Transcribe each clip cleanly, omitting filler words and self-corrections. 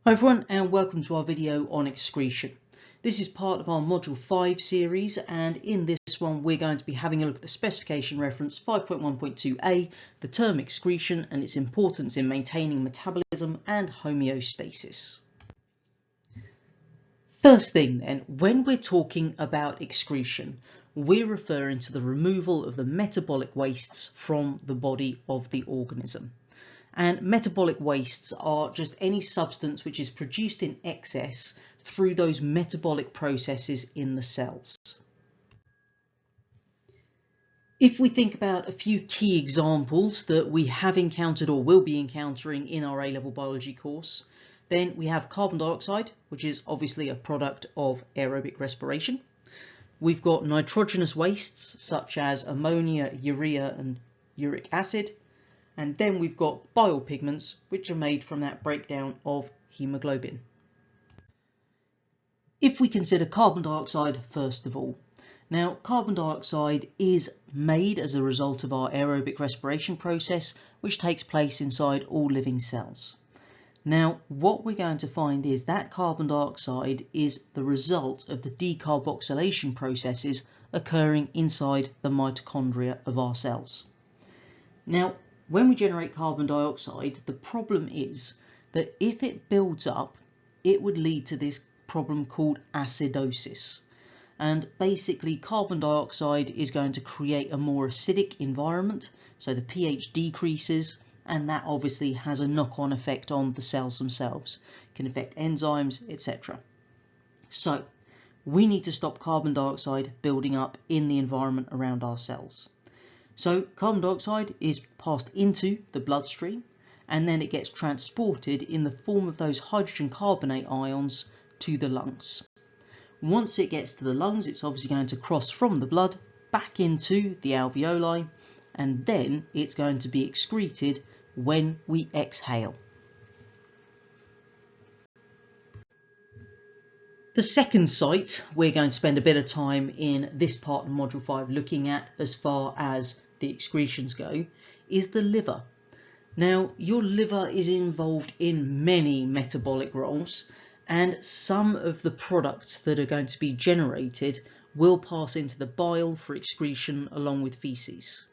Hi everyone, and welcome to our video on excretion. This is part of our Module 5 series, and in this one we're going to be having a look at the specification reference 5.1.2a, the term excretion and its importance in maintaining metabolism and homeostasis. First thing then, when we're talking about excretion, we're referring to the removal of the metabolic wastes from the body of the organism. And metabolic wastes are just any substance which is produced in excess through those metabolic processes in the cells. If we think about a few key examples that we have encountered or will be encountering in our A-level biology course, then we have carbon dioxide, which is obviously a product of aerobic respiration. We've got nitrogenous wastes such as ammonia, urea and uric acid. And then we've got bile pigments, which are made from that breakdown of hemoglobin. If we consider carbon dioxide first of all. Now, carbon dioxide is made as a result of our aerobic respiration process, which takes place inside all living cells. Now, what we're going to find is that carbon dioxide is the result of the decarboxylation processes occurring inside the mitochondria of our cells. Now, when we generate carbon dioxide, the problem is that if it builds up, it would lead to this problem called acidosis. And basically, carbon dioxide is going to create a more acidic environment, so the pH decreases, and that obviously has a knock-on effect on the cells themselves. It can affect enzymes, etc. So, we need to stop carbon dioxide building up in the environment around our cells. So carbon dioxide is passed into the bloodstream and then it gets transported in the form of those hydrogen carbonate ions to the lungs. Once it gets to the lungs, it's obviously going to cross from the blood back into the alveoli, and then it's going to be excreted when we exhale. The second site we're going to spend a bit of time in this part of Module 5 looking at as far as the excretions go is the liver. Now, your liver is involved in many metabolic roles, and some of the products that are going to be generated will pass into the bile for excretion along with feces.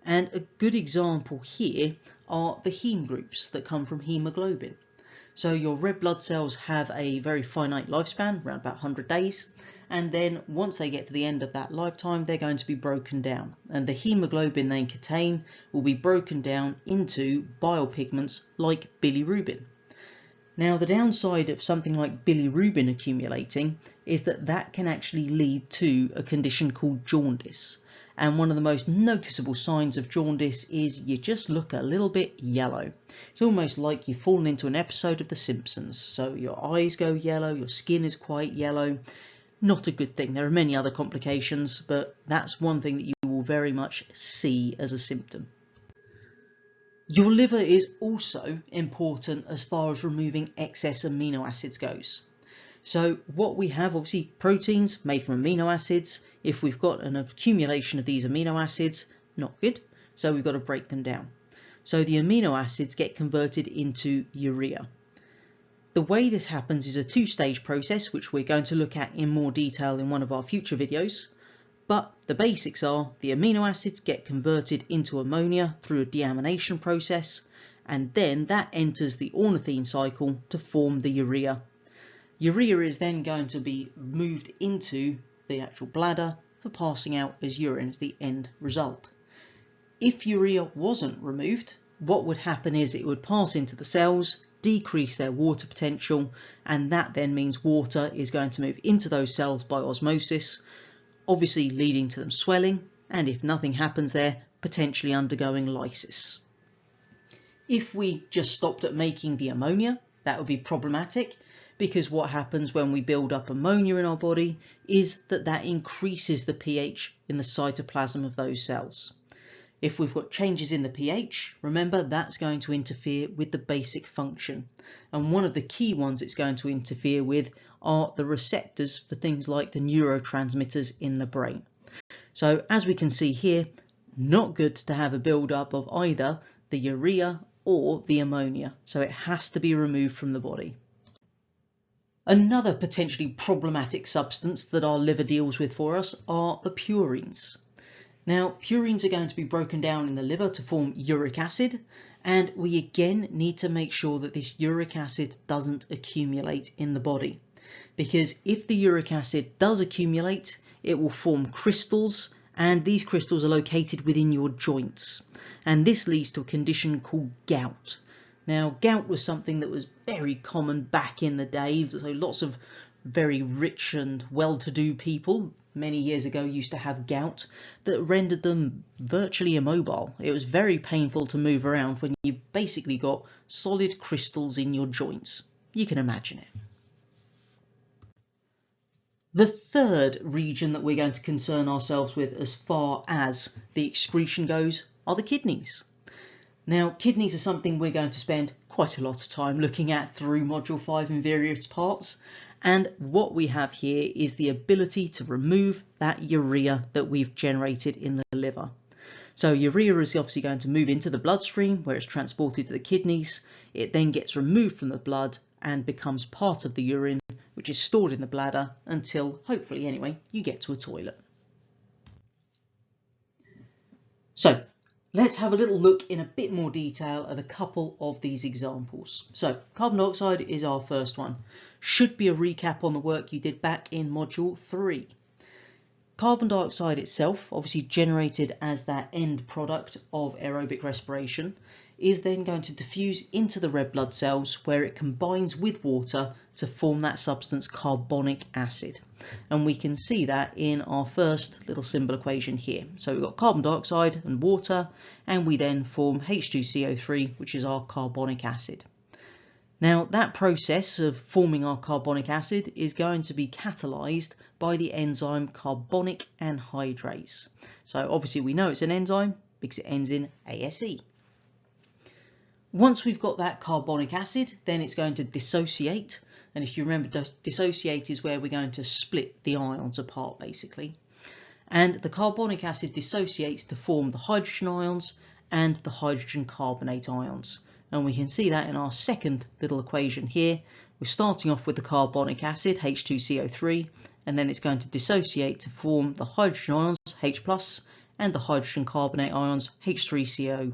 And a good example here are the heme groups that come from hemoglobin. So your red blood cells have a very finite lifespan, around about 100 days, and then once they get to the end of that lifetime, they're going to be broken down. And the hemoglobin they contain will be broken down into bile pigments like bilirubin. Now, the downside of something like bilirubin accumulating is that that can actually lead to a condition called jaundice. And one of the most noticeable signs of jaundice is you just look a little bit yellow. It's almost like you've fallen into an episode of The Simpsons. So your eyes go yellow, your skin is quite yellow. Not a good thing. There are many other complications, but that's one thing that you will very much see as a symptom. Your liver is also important as far as removing excess amino acids goes. So what we have, obviously, proteins made from amino acids. If we've got an accumulation of these amino acids, not good. So we've got to break them down. So the amino acids get converted into urea. The way this happens is a two-stage process, which we're going to look at in more detail in one of our future videos. But the basics are the amino acids get converted into ammonia through a deamination process, and then that enters the ornithine cycle to form the urea. Urea is then going to be moved into the actual bladder for passing out as urine as the end result. If urea wasn't removed, what would happen is it would pass into the cells, decrease their water potential, and that then means water is going to move into those cells by osmosis, obviously leading to them swelling, and if nothing happens there, potentially undergoing lysis. If we just stopped at making the ammonia, that would be problematic, because what happens when we build up ammonia in our body is that increases the pH in the cytoplasm of those cells. If we've got changes in the pH, remember that's going to interfere with the basic function. And one of the key ones it's going to interfere with are the receptors for things like the neurotransmitters in the brain. So as we can see here, not good to have a build-up of either the urea or the ammonia. So it has to be removed from the body. Another potentially problematic substance that our liver deals with for us are the purines. Now, purines are going to be broken down in the liver to form uric acid, and we again need to make sure that this uric acid doesn't accumulate in the body. Because if the uric acid does accumulate, it will form crystals, and these crystals are located within your joints. And this leads to a condition called gout. Now, gout was something that was very common back in the day, so lots of very rich and well-to-do people many years ago used to have gout that rendered them virtually immobile. It was very painful to move around when you've basically got solid crystals in your joints. You can imagine it. The third region that we're going to concern ourselves with as far as the excretion goes are the kidneys. Now, kidneys are something we're going to spend quite a lot of time looking at through Module 5 in various parts. And what we have here is the ability to remove that urea that we've generated in the liver. So urea is obviously going to move into the bloodstream where it's transported to the kidneys. It then gets removed from the blood and becomes part of the urine, which is stored in the bladder until, hopefully anyway, you get to a toilet. So let's have a little look in a bit more detail at a couple of these examples. So carbon dioxide is our first one. Should be a recap on the work you did back in Module 3. Carbon dioxide itself, obviously generated as that end product of aerobic respiration, is then going to diffuse into the red blood cells where it combines with water to form that substance carbonic acid. And we can see that in our first little symbol equation here. So we've got carbon dioxide and water, and we then form H2CO3, which is our carbonic acid. Now, that process of forming our carbonic acid is going to be catalyzed by the enzyme carbonic anhydrase. So obviously we know it's an enzyme because it ends in ASE. Once we've got that carbonic acid, then it's going to dissociate. And if you remember, dissociate is where we're going to split the ions apart, basically. And the carbonic acid dissociates to form the hydrogen ions and the hydrogen carbonate ions. And we can see that in our second little equation here. We're starting off with the carbonic acid, H2CO3, and then it's going to dissociate to form the hydrogen ions, H+, and the hydrogen carbonate ions, H3CO-.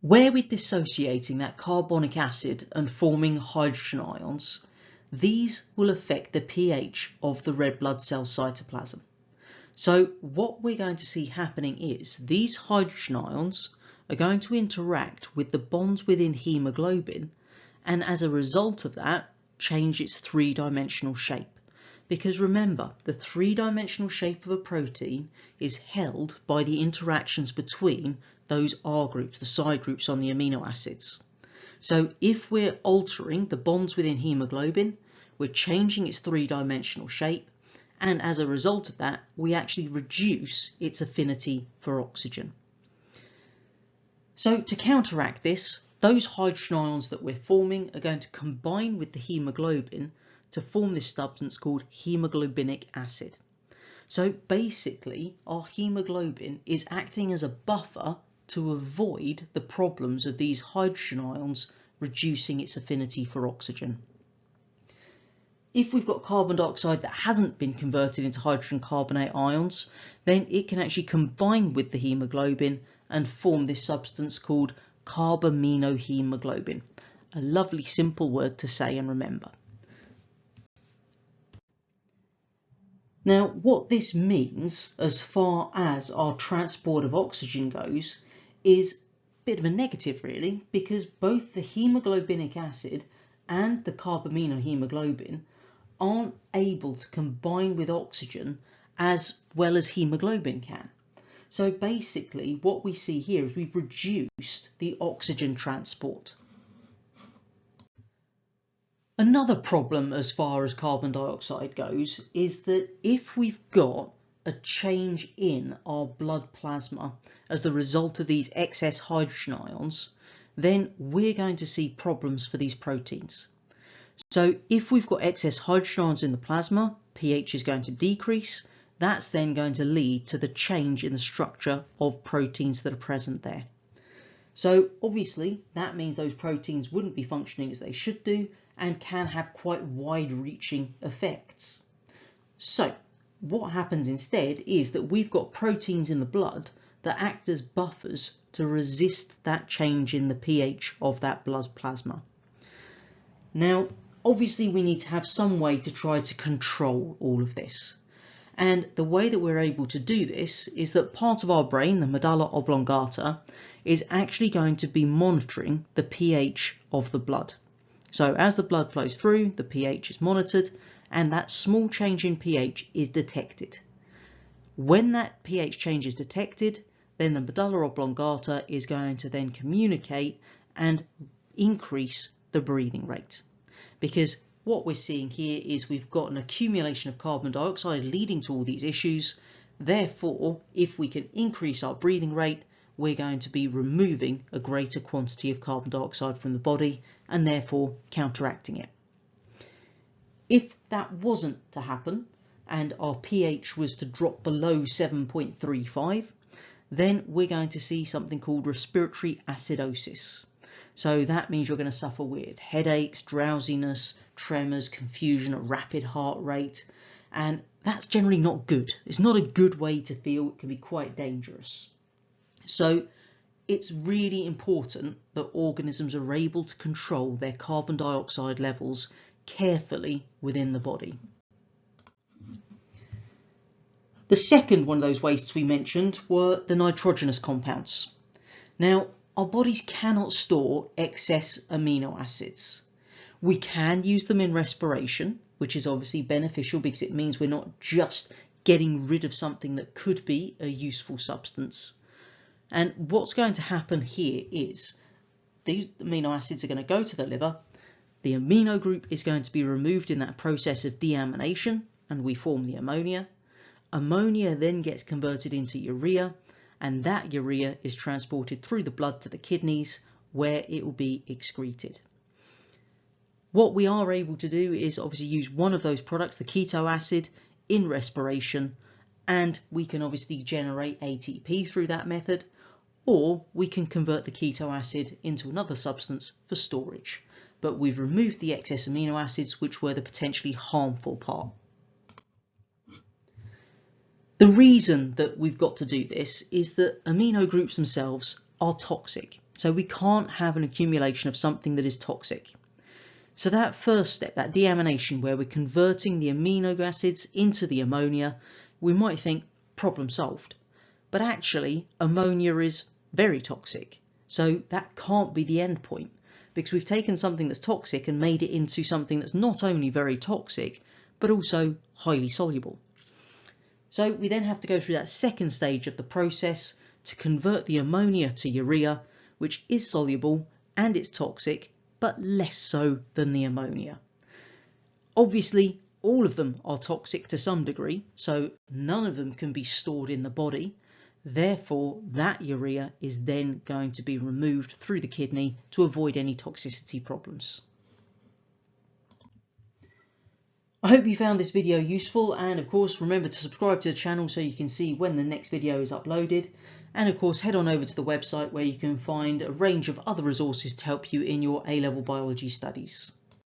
Where we're dissociating that carbonic acid and forming hydrogen ions, these will affect the pH of the red blood cell cytoplasm. So what we're going to see happening is these hydrogen ions are going to interact with the bonds within hemoglobin, and as a result of that, change its three-dimensional shape. Because remember, the three-dimensional shape of a protein is held by the interactions between those R groups, the side groups on the amino acids. So if we're altering the bonds within hemoglobin, we're changing its three-dimensional shape, and as a result of that, we actually reduce its affinity for oxygen. So to counteract this, those hydrogen ions that we're forming are going to combine with the hemoglobin to form this substance called hemoglobinic acid. So basically, our hemoglobin is acting as a buffer to avoid the problems of these hydrogen ions reducing its affinity for oxygen. If we've got carbon dioxide that hasn't been converted into hydrogen carbonate ions, then it can actually combine with the hemoglobin and form this substance called carbaminohemoglobin. A lovely simple word to say and remember. Now, what this means as far as our transport of oxygen goes is a bit of a negative really, because both the hemoglobinic acid and the carbaminohemoglobin aren't able to combine with oxygen as well as hemoglobin can. So basically what we see here is we've reduced the oxygen transport. Another problem as far as carbon dioxide goes is that if we've got a change in our blood plasma as the result of these excess hydrogen ions, then we're going to see problems for these proteins. So if we've got excess hydrogen ions in the plasma, pH is going to decrease. That's then going to lead to the change in the structure of proteins that are present there. So obviously that means those proteins wouldn't be functioning as they should do and can have quite wide-reaching effects. So what happens instead is that we've got proteins in the blood that act as buffers to resist that change in the pH of that blood plasma. Now, obviously we need to have some way to try to control all of this. And the way that we're able to do this is that part of our brain, the medulla oblongata, is actually going to be monitoring the pH of the blood. So as the blood flows through, the pH is monitored, and that small change in pH is detected. When that pH change is detected, then the medulla oblongata is going to then communicate and increase the breathing rate. Because what we're seeing here is we've got an accumulation of carbon dioxide leading to all these issues. Therefore, if we can increase our breathing rate, we're going to be removing a greater quantity of carbon dioxide from the body and therefore counteracting it. If that wasn't to happen and our pH was to drop below 7.35, then we're going to see something called respiratory acidosis. So that means you're going to suffer with headaches, drowsiness, tremors, confusion, a rapid heart rate, and that's generally not good. It's not a good way to feel. It can be quite dangerous. So it's really important that organisms are able to control their carbon dioxide levels carefully within the body. The second one of those wastes we mentioned were the nitrogenous compounds. Now, our bodies cannot store excess amino acids. We can use them in respiration, which is obviously beneficial because it means we're not just getting rid of something that could be a useful substance. And what's going to happen here is these amino acids are going to go to the liver. The amino group is going to be removed in that process of deamination, and we form the ammonia. Ammonia then gets converted into urea, and that urea is transported through the blood to the kidneys, where it will be excreted. What we are able to do is obviously use one of those products, the keto acid, in respiration, and we can obviously generate ATP through that method, or we can convert the keto acid into another substance for storage. But we've removed the excess amino acids, which were the potentially harmful part. The reason that we've got to do this is that amino groups themselves are toxic. So we can't have an accumulation of something that is toxic. So that first step, that deamination, where we're converting the amino acids into the ammonia, we might think problem solved. But actually, ammonia is very toxic. So that can't be the end point, because we've taken something that's toxic and made it into something that's not only very toxic, but also highly soluble. So we then have to go through that second stage of the process to convert the ammonia to urea, which is soluble and it's toxic, but less so than the ammonia. Obviously, all of them are toxic to some degree, so none of them can be stored in the body. Therefore, that urea is then going to be removed through the kidney to avoid any toxicity problems. I hope you found this video useful, and of course remember to subscribe to the channel so you can see when the next video is uploaded, and of course head on over to the website where you can find a range of other resources to help you in your A-level biology studies.